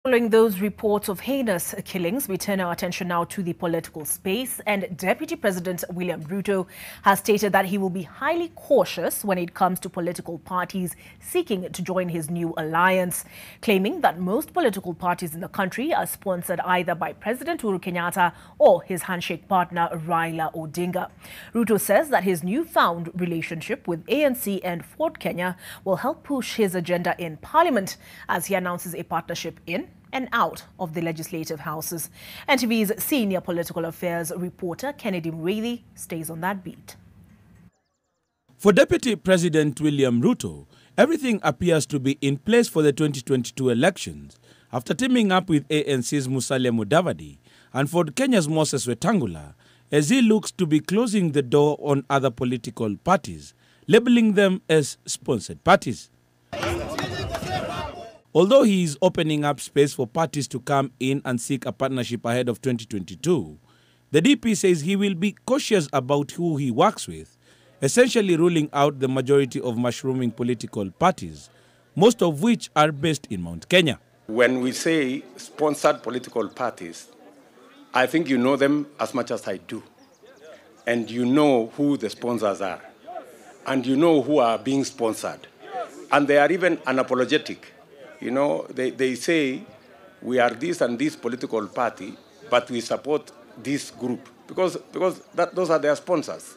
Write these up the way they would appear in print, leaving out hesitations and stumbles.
Following those reports of heinous killings, we turn our attention now to the political space, and Deputy President William Ruto has stated that he will be highly cautious when it comes to political parties seeking to join his new alliance, claiming that most political parties in the country are sponsored either by President Uhuru Kenyatta or his handshake partner Raila Odinga. Ruto says that his newfound relationship with ANC and Ford Kenya will help push his agenda in Parliament as he announces a partnership in and out of the legislative houses. NTV's senior political affairs reporter Kennedy Mreithi stays on that beat. For Deputy President William Ruto, everything appears to be in place for the 2022 elections after teaming up with ANC's Musalia Mudavadi and Ford Kenya's Moses Wetangula, as he looks to be closing the door on other political parties, labeling them as sponsored parties. Although he is opening up space for parties to come in and seek a partnership ahead of 2022, the DP says he will be cautious about who he works with, essentially ruling out the majority of mushrooming political parties, most of which are based in Mount Kenya. When we say sponsored political parties, I think you know them as much as I do. And you know who the sponsors are. And you know who are being sponsored. And they are even unapologetic. You know, they say we are this and this political party, but we support this group because those are their sponsors.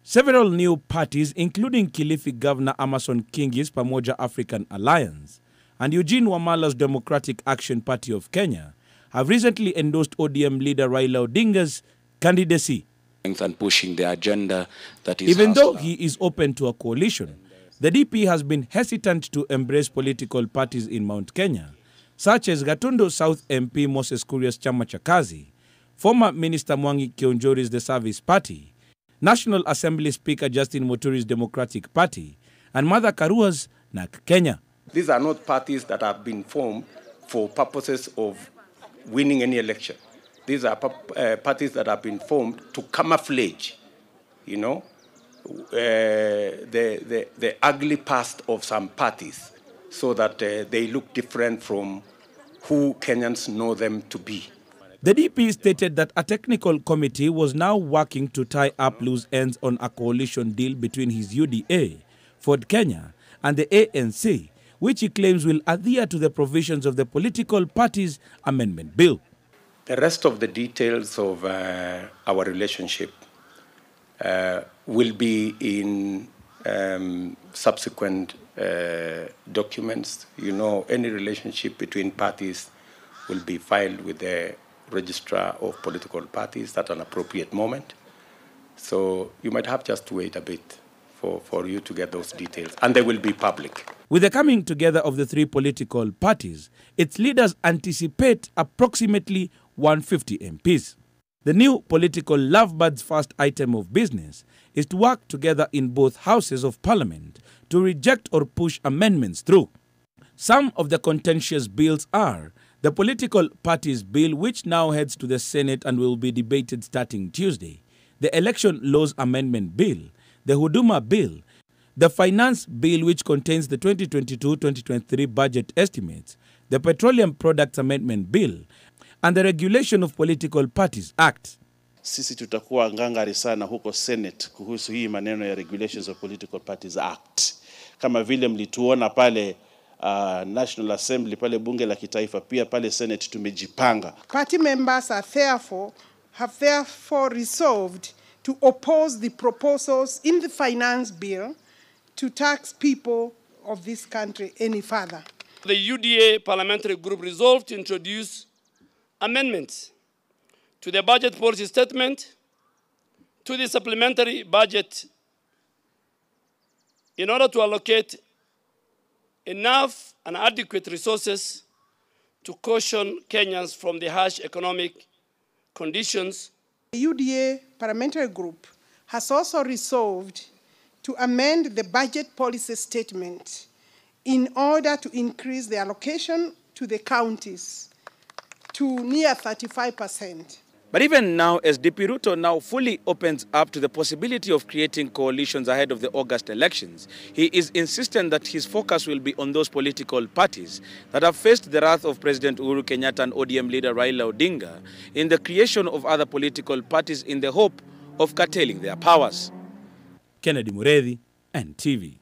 Several new parties, including Kilifi Governor Amason Kingi's Pamoja African Alliance and Eugene Wamala's Democratic Action Party of Kenya, have recently endorsed ODM leader Raila Odinga's candidacy. And pushing the agenda that is even though he is open to a coalition, the DP has been hesitant to embrace political parties in Mount Kenya, such as Gatundu South MP Moses Kuria's Chama cha Kazi, former Minister Mwangi Kionjori's The Service Party, National Assembly Speaker Justin Muturi's Democratic Party, and Martha Karua's NAK Kenya. These are not parties that have been formed for purposes of winning any election. These are parties that have been formed to camouflage, you know, the ugly past of some parties so that they look different from who Kenyans know them to be. The DP stated that a technical committee was now working to tie up loose ends on a coalition deal between his UDA, Ford Kenya, and the ANC, which he claims will adhere to the provisions of the Political Parties Amendment Bill. The rest of the details of our relationship will be in subsequent documents. You know, any relationship between parties will be filed with the registrar of political parties at an appropriate moment. So you might have just to wait a bit for you to get those details, and they will be public. With the coming together of the three political parties, its leaders anticipate approximately 150 MPs. The new political lovebirds' first item of business is to work together in both houses of parliament to reject or push amendments through. Some of the contentious bills are the Political Parties Bill, which now heads to the Senate and will be debated starting Tuesday, the Election Laws Amendment Bill, the Huduma Bill, the Finance Bill, which contains the 2022-2023 budget estimates, the Petroleum Products Amendment Bill, and the Regulation of Political Parties Act. Sisi tutakuwa ngangari sana huko Senate kuhusu hii maneno ya Regulations of Political Parties Act. Kama vile mlituona pale National Assembly, pale bunge la kitaifa, pia pale Senate tumejipanga. Party members have therefore resolved to oppose the proposals in the finance bill to tax people of this country any further. The UDA parliamentary group resolved to introduce amendments to the budget policy statement, to the supplementary budget, in order to allocate enough and adequate resources to caution Kenyans from the harsh economic conditions. The UDA parliamentary group has also resolved to amend the budget policy statement in order to increase the allocation to the counties to near 35%. But even now, as DP Ruto now fully opens up to the possibility of creating coalitions ahead of the August elections, he is insistent that his focus will be on those political parties that have faced the wrath of President Uhuru Kenyatta and ODM leader Raila Odinga in the creation of other political parties in the hope of curtailing their powers. Kennedy Muredi, NTV.